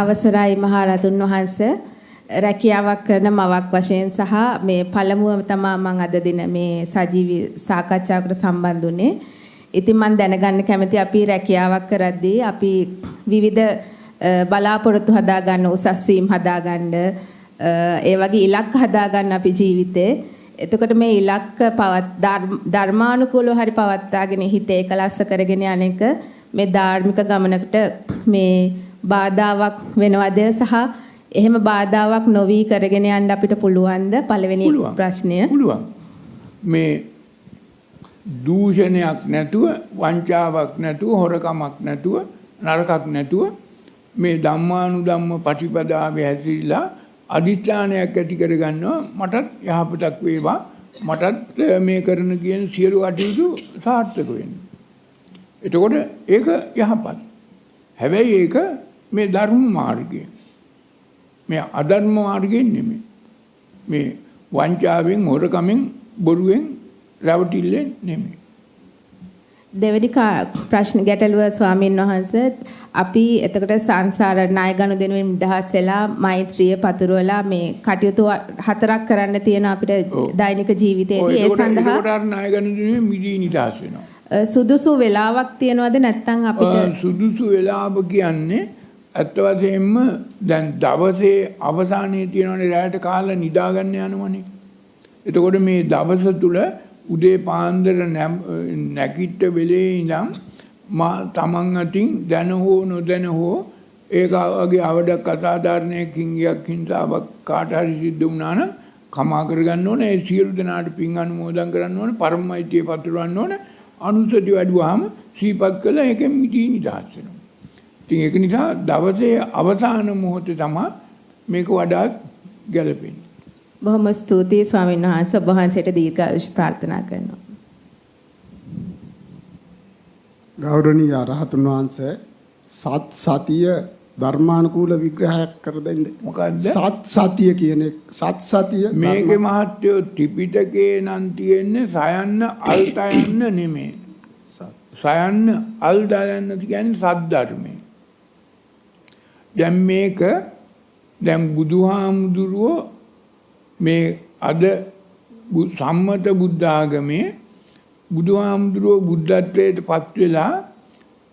අවසරයි මහරහතුන් වහන්සේ රැකියාවක් කරන මවක් වශයෙන් සහ මේ පළමුව තමයි මම අද දින මේ සජීවී සාකච්ඡාවකට සම්බන්ධ වුණේ. ඉතින් මම දැනගන්න කැමති අපි රැකියාවක් කරද්දී අපි විවිධ බලාපොරොත්තු හදාගන්න උසස් වීම හදාගන්න ඒ වගේ ඉලක්ක හදාගන්න අපි ජීවිතේ. එතකොට මේ ඉලක්ක ධර්මානුකූලව හරි පවත්වාගෙන හිත ඒකලස්ස කරගෙන යන්නේක මේ ධාර්මික ගමනකට මේ බාධාවක් වෙනවද සහ එහෙම බාධාවක් නොවි කරගෙන යන්න අපිට පුළුවන්ද? පළවෙනි ප්‍රශ්නය. පුළුවන්. මේ දූෂණයක් නැතුව, වංචාවක් නැතුව, හොරකමක් නැතුව, නරකක් නැතුව මේ ධම්මානුධම්ම ප්‍රතිපදාවේ හැසිරීලා අදිඨානයක් ඇති කරගන්නවා. මටත් යහපතක් වේවා. මටත් මේ කරන කියන සියලු කටයුතු සාර්ථක වෙන්න. එතකොට ඒක යහපත්. හැබැයි ඒක මේ ධර්ම මාර්ගය. මේ අධර්ම මාර්ගයෙන් නෙමෙයි. මේ වංචාවෙන්, හොරකමෙන්, බොරුවෙන්, රැවටිල්ලෙන් නෙමෙයි. දෙවෙනි ප්‍රශ්න ගැටලුව ස්වාමීන් වහන්සේ අපි එතකොට සංසාර ණය ගනුදෙනුවෙන් නිදහස් වෙලා මෛත්‍රිය පතුරවලා මේ කටයුතු 4ක් කරන්න තියෙන අපිට දෛනික ජීවිතයේදී ඒ සඳහා ඒකට ණය ගනුදෙනුවෙන් මිදී නිදහස් වෙනවා. සුදුසු වෙලාවක් තියනවද නැත්නම් අපිට සුදුසු වෙලාව කියන්නේ අත් වශයෙන්ම දැන් දවසේ අවසානයේ තියෙනවනේ රැයට කාලා නිදා ගන්න යනවනේ. එතකොට මේ දවස තුල උදේ පාන්දර නැගිට වෙලේ ඉඳන් තමන් අතින් දැන හෝ නොදැන හෝ ඒක වගේ අවඩක් අසාධාරණයකින් ගියක් හින්දාවක් කාට හරි සිද්ධ වුණා නම් කමා කරගන්න ඕනේ. ඒ සියලු දෙනාට පින් අනුමෝදන් කරන්න ඕනේ. පරමයිතිය පතුරවන්න ඕනේ. අනුසති වැඩුවාම සීපත් කළා ඒකෙන් මිදී නිදහස් වෙනවා. ඉතින් ඒක නිසා දවසේ අවසාන මොහොතේ තමයි මේක වඩාත් ගැළපෙන්නේ. බොහොම ස්තුතියි ස්වාමීන් වහන්සේ. ඔබ වහන්සේට දීර්ඝායුෂ ප්‍රාර්ථනා කරනවා. ගෞරවනීය රහතුන් වහන්සේ සතිය ධර්මානුකූල විග්‍රහයක් කර දෙන්න. මොකද්ද? සතිය කියන්නේ සතිය මේකේ මහත්වෝ ත්‍රිපිටකේ නම් තියෙන්නේ සයන්න අල්තයන්න නෙමෙයි. සයන්න අල්දයන්න කියන්නේ සද්ධර්මය. දැන් මේක දැන් බුදුහාමුදුරුවෝ මේ අද සම්මත බුද්ධ ආගමේ බුදුහාමුදුරුවෝ බුද්ධත්වයට පත් වෙලා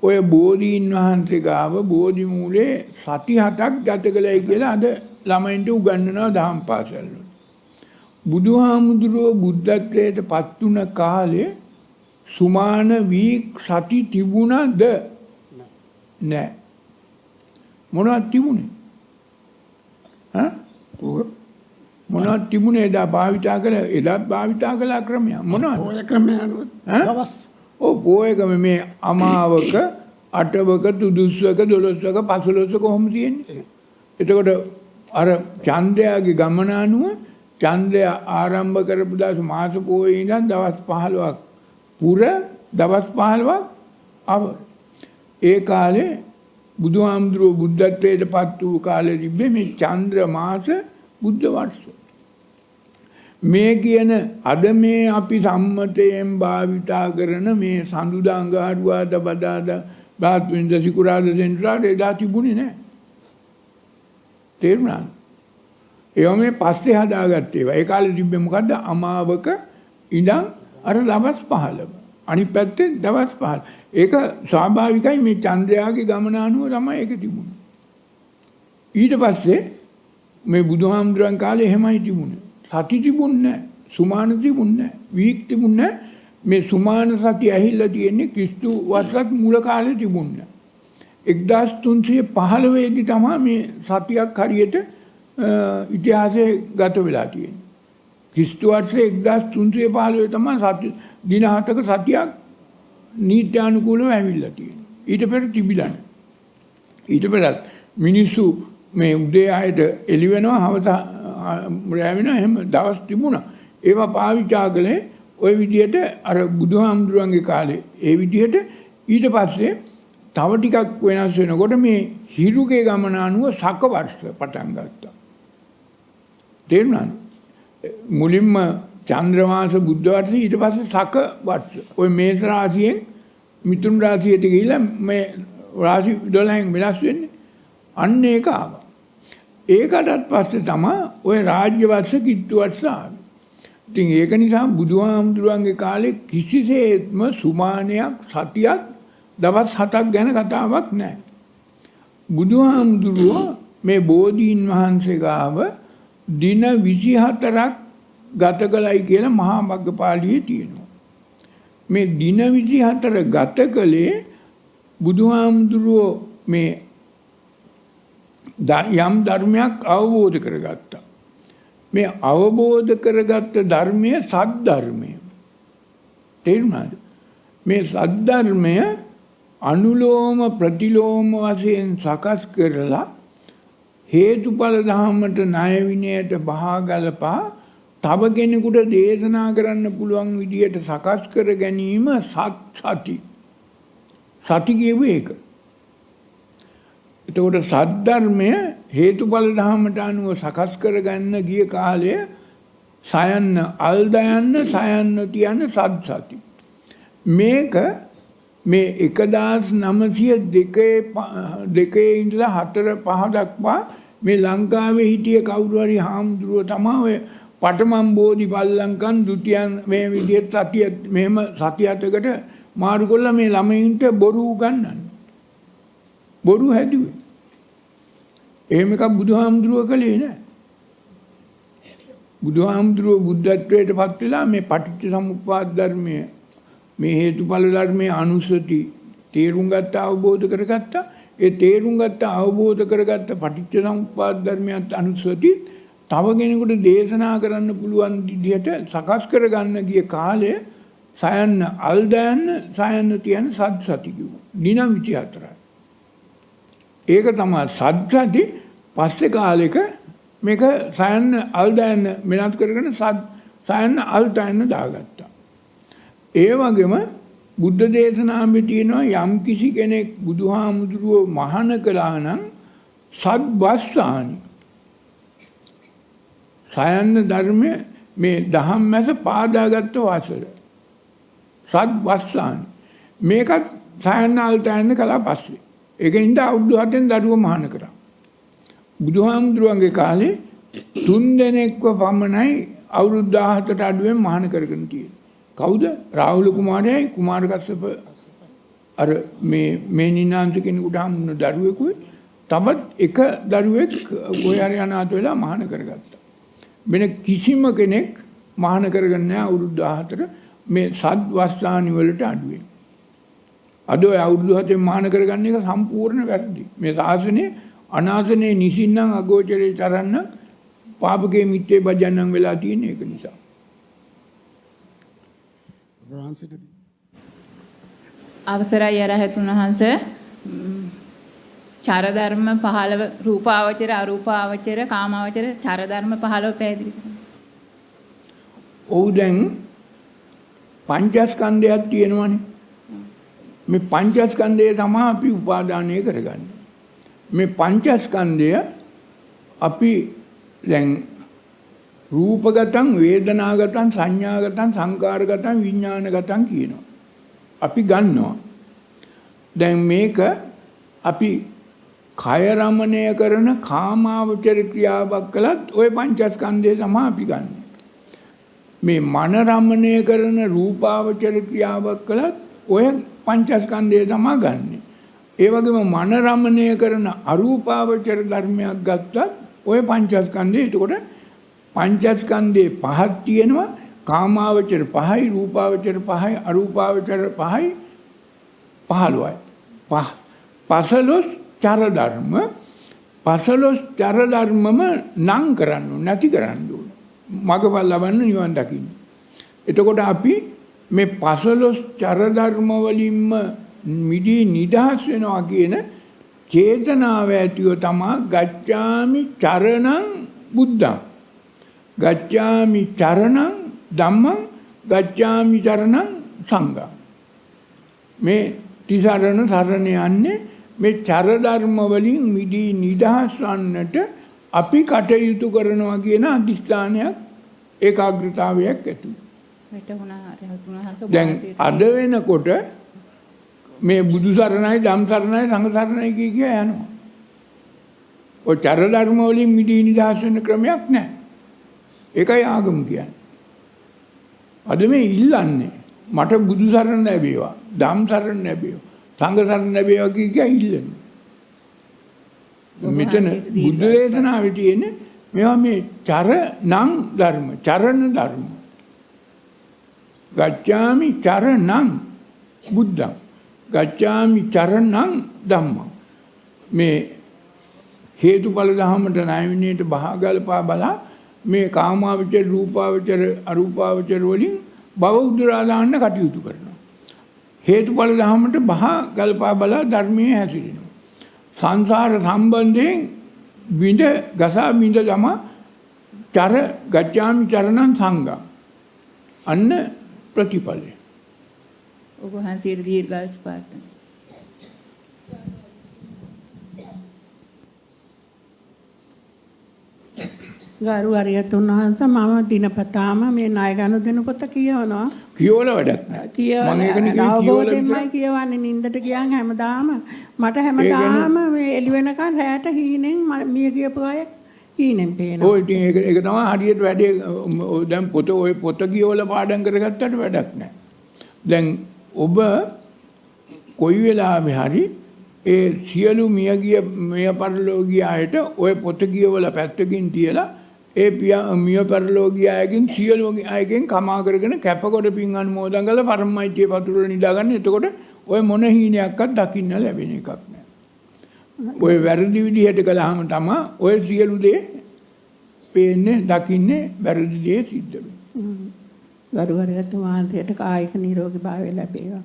ඔය බෝධීන් වහන්සේ ගාව බෝධි මූලේ සති 7ක් ගත කළයි කියලා අද ළමයින්ට උගන්වනවා දහම් පාසල් වල. බුදුහාමුදුරුවෝ බුද්ධත්වයට පත් වුණ කාලේ සුමාන වී සති තිබුණද නැහැ. මොනවද තිබුණේ? මොනවද තිබුණේ එදා භාවිතා කළ ක්‍රමය මොනවද? පොය ක්‍රමය අනුව දවස් පොයකම මේ අමාවක අටවක තුදුස්වක 12වක 15වක කොහොම තියෙන්නේ? එතකොට අර චන්ද්‍රයාගේ ගමන අනුව චන්ද්‍රය ආරම්භ කරපු දවස් මාස පොයේ ඉඳන් දවස් 15ක් පුර දවස් 15ක් අව ඒ කාලේ බුදුහාමුදුරුවෝ බුද්ධත්වයට පත් වූ කාලේ තිබ්බේ මේ චන්ද්‍ර මාස බුද්ධ වර්ෂ. මේ කියන අද මේ අපි සම්මතයෙන් භාවිතා කරන මේ සඳුදා අඟහරුවාදා බදාදා බ්‍රහස්පතින්දා සිකුරාදා සෙන්සුරාදා එදා තිබුණේ නැහැ. තේරුණාද? ඒවා මේ පස්සේ හදාගත්ත ඒවා. ඒ කාලේ තිබ්බේ මොකද්ද? අමාවක ඉඳන් අර දවස් 15. අනිත් පැත්තේ දවස් 15. ඒක ස්වාභාවිකයි මේ චන්ද්‍රයාගේ ගමන අනුව තමයි ඒක තිබුණේ. ඊට පස්සේ මේ බුදුහාමුදුරන් කාලේ එහෙමයි තිබුණේ. සති තිබුණේ නැහැ. සුමාන තිබුණේ නැහැ. වීක් තිබුණේ නැහැ. මේ සුමාන සතිය ඇහිලා තියෙන්නේ ක්‍රිස්තු වර්ෂත් මුල කාලේ තිබුණේ. 1315 දී තමයි මේ සතියක් හරියට ඉතිහාසයේ ගත වෙලා තියෙන්නේ. ක්‍රිස්තු වර්ෂයේ 1315 තමයි සති දින 7ක සතියක් නීත්‍යානුකූලව ඇවිල්ලා තියෙන්නේ. ඊට පෙර තිබිලා නැහැ. ඊට පෙරත් මිනිස්සු මේ උදේ ආයත එළි වෙනවා හවස රැ වෙනවා එහෙම දවස් තිබුණා. ඒවා පාවිච්චා කළේ ওই විදිහට අර බුදුහාමුදුරන්ගේ කාලේ ඒ විදිහට. ඊට පස්සේ තව ටිකක් වෙනස් වෙනකොට මේ හිරුගේ ගමන අනුව සක වර්ෂ පටන් ගත්තා. තේරුණාද? මුලින්ම චන්ද්‍ර මාස බුද්ධ වර්ෂය ඊට පස්සේ සක වර්ෂ. ওই මේෂ රාශියෙන් මිථුන රාශියට ගිහිල්ලා මේ රාශි 12න් වෙනස් වෙන්නේ. අන්න ඒක ආවා. ඒකටත් පස්සේ තමයි ওই රාජ්‍ය වර්ෂ කිට්ටු වර්ෂ ආවේ. ඉතින් ඒක නිසා බුදුහාමුදුරුවන්ගේ කාලේ කිසිසේත්ම සුමානයක් සතියක් දවස් 7ක් ගැන කතාවක් නැහැ. බුදුහාමුදුරුවෝ මේ බෝධීන් වහන්සේ ගාව දින 24ක් ගත කළයි කියලා මහා මග්ගපාළියේ තියෙනවා. මේ දින 24 ගත කළේ බුදුහාමුදුරුවෝ මේ යම් ධර්මයක් අවබෝධ කරගත්තා. මේ අවබෝධ කරගත්ත ධර්මය සද්ධර්මය. තේරුණාද? මේ සද්ධර්මය අනුලෝම ප්‍රතිලෝම වශයෙන් සකස් කරලා හේතුඵල ධර්මයට ණය විනයට බහගලපා තව කෙනෙකුට දේශනා කරන්න පුළුවන් විදියට සකස් කර ගැනීම සත්‍සති. සති කියුවේ ඒක. එතකොට සද්ධර්මය හේතුඵල ධර්මයට අනුව සකස් කරගන්න ගිය කාලය සයන්න අල්දයන්න සයන්න තියන්න සත්‍සති. මේක මේ 1902 ඉඳලා 4 5 දක්වා මේ ලංකාවේ හිටිය කවුරු හරි හාමුදුරුවෝ තමයි ඔය පඨමම් බෝධි පල්ලංකම් ဒုတိ යන් මේ විදිහට සතිය මෙහෙම සතියටකට මාරු කරලා මේ ළමයින්ට බොරු උගන්වන්නේ. බොරු හැදුවේ. එහෙම එකක් බුදුහාමුදුරුවෝ කළේ නෑ. බුදුහාමුදුරුවෝ බුද්ධත්වයට පත් වෙලා මේ පටිච්ච සමුප්පාද ධර්මය මේ හේතුඵල ධර්මයේ අනුසති තේරුම් ගත්ත අවබෝධ කරගත්තා. ඒ තේරුම් ගත්ත අවබෝධ කරගත්ත පටිච්ච සමුප්පාද ධර්මයත් අනුසති තව කෙනෙකුට දේශනා කරන්න පුළුවන් විදිහට සකස් කරගන්න ගිය කාලය සයන්න අල්දයන්න සයන්න තියන සත්‍සති කිව්වා. දින 24යි. ඒක තමයි සත්‍සති. පස්සේ කාලෙක මේක සයන්න අල්දයන්න මෙලත් කරගෙන සයන්න අල්දයන්න දාගත්තා. ඒ වගේම බුද්ධ දේශනාවේ තියෙනවා යම් කිසි කෙනෙක් බුදුහාමුදුරුවෝ මහාන කළා නම් සත්වස්සානි සයන්න ධර්මයේ මේ දහම් මැස පාදාගත්ත වසර සත්වස්සානි මේකත් සයන්න අල්තයන්න කළා පස්සේ ඒකින්ද අවුරුදු 7න් දරුවෝ මහාන කරා. බුදුහාමුදුරුවන්ගේ කාලේ 3 දෙනෙක්ව පමණයි අවුරුදු 17ට අඩුවෙන් මහාන කරගෙන තියෙන්නේ. කවුද? රාහුල කුමාරයයි කුමාර කස්සප අර මේ නිනාන්ත කෙනෙකුට හම්බුන දරුවෙකුයි තවත් එක දරුවෙක් ඔය හරි අනාථ වෙලා මහාන කරගත්තා. වෙන කිසිම කෙනෙක් මහාන කරගන්නේ නැහැ අවුරුදු 14 මේ සත්වස්සානි වලට අඩුවෙන්. අද ඔය අවුරුදු 7න් මහාන කරගන්න එක සම්පූර්ණ වැරදි. මේ ශාසනයේ අනාසනේ නිසින්නම් අගෝචරේ තරන්න පාපකේ මිත්‍යේ බජන්නන් වෙලා තියෙන එක නිසා. අවසරයි අරහතුන් වහන්සේ චර ධර්ම 15 රූපාවචර අරූපාවචර කාමාවචර චර ධර්ම 15 පැහැදිලි කරන්න. ඔව් දැන් පංචස්කන්ධයක් තියෙනවනේ. මේ පංචස්කන්ධය තමයි අපි උපාදානය කරගන්නේ. මේ පංචස්කන්ධය අපි දැන් රූපගතං වේදනාගතං සංඥාගතං සංකාරගතං විඥානගතං කියනවා. අපි ගන්නවා. දැන් මේක අපි කය රමණය කරන කාමාවචර ක්‍රියාවක් කළත් ওই පංචස්කන්ධය තමයි අපි ගන්න. මේ මන රමණය කරන රූපාවචර ක්‍රියාවක් කළත් ඔය පංචස්කන්ධය තමයි ගන්නෙ. ඒ වගේම මන රමණය කරන අරූපාවචර ධර්මයක් ගත්තත් ඔය පංචස්කන්ධය. එතකොට පංචස්කන්ධේ පහක් තියෙනවා. කාමාවචර 5යි රූපාවචර 5යි අරූපාවචර 5යි 15යි. 15 චර ධර්ම 15 චර ධර්මම නම් කරන්න නැති කරන්න ඕන. මගපල් ලබන්න නිවන් දකින්න. එතකොට අපි මේ 15 චර ධර්ම වලින්ම මිදී නිදහස් වෙනවා කියන චේතනාව ඇතිව තමයි ගච්ඡාමි චරණං බුද්ධං ගච්ඡාමි චරණං ධම්මං ගච්ඡාමි චරණං සංඝං. මේ තිසරණ සරණ යන්නේ මේ චර ධර්ම වලින් මිදී නිදහස් වන්නට අපි කටයුතු කරනවා කියන අදිස්ථානයක් ඒකාග්‍රතාවයක් ඇති. දැන් අද වෙනකොට මේ බුදු සරණයි ධම් සරණයි සංඝ සරණයි කිය යනවා. ඔය චර ධර්ම වලින් මිදී නිදහස් වෙන්න ක්‍රමයක් නැහැ. ඒකයි ආගම කියන්නේ. අද මේ ඉල්ලන්නේ මට බුදු සරණ ලැබේවා, ධම් සරණ ලැබේවා, සංඝ සරණ ලැබේවා කිය ඉල්ලන්නේ. මෙතන බුද්ධ දේශනාවේ තියෙන්නේ මේවා මේ චරණං ධර්ම, චරණ ධර්ම. ගච්ඡාමි චරණං බුද්ධං, ගච්ඡාමි චරණං ධම්මං. මේ හේතුඵල ධහමට ණය විනයට බහගල්පා බලා මේ කාමාවචර, රූපාවචර, අරූපාවචර වලින් භව උදුරා දාන්න කටයුතු කරනවා. හේතුඵල ධහමට බහගල්පා බලා ධර්මයේ හැසිරෙනවා. සංසාර සම්බන්ධයෙන් බිඳ ගසා බිඳ ගම චර ගච්ඡාමි චරණං සංඝං. අන්න ප්‍රතිඵලය. ඔබ වහන්සේට දීර්ඝායුෂ ප්‍රාර්ථනා. ගරු අරියතුන් වහන්සේ මම දිනපතාම මේ ණය ගනුදෙනු පොත කියවනවා. කියවල වැඩක් නැහැ. මම ඒකනේ කියවන්නේ කියවන්නේ නින්දට ගියන් හැමදාම මට හැමදාම මේ එළි වෙනකන් රැයට හීනෙන් මිය ගියපු අය හීනෙන් පේනවා. ඔය ඉතින් ඒක තමයි හරියට වැඩේ. දැන් ඔය පොත කියවල පාඩම් කරගත්තට වැඩක් නැහැ. දැන් ඔබ කොයි වෙලාවෙ හරි ඒ සියලු මිය පරලෝකීය අයට ඔය පොත කියවල පැත්තකින් තියලා ඒ මිය පරලෝකීය අයගෙන් සියලු අයගෙන් කමා කරගෙන කැපකොට පින් අනුමෝදන් කරලා පරමයිත්‍ය පතුරල නිදාගන්න. එතකොට ඔය මොන හීනයක්වත් දකින්න ලැබෙන එකක් නෑ. ඔය වැරදි විදිහට කළාම තමයි ඔය සියලු දේ පේන්නේ, දකින්නේ, වැරදි දේ සිද්ධ වෙන්නේ. ගරු අරියතුන් වහන්සේට කායික නිරෝගී භාවය ලැබේවා.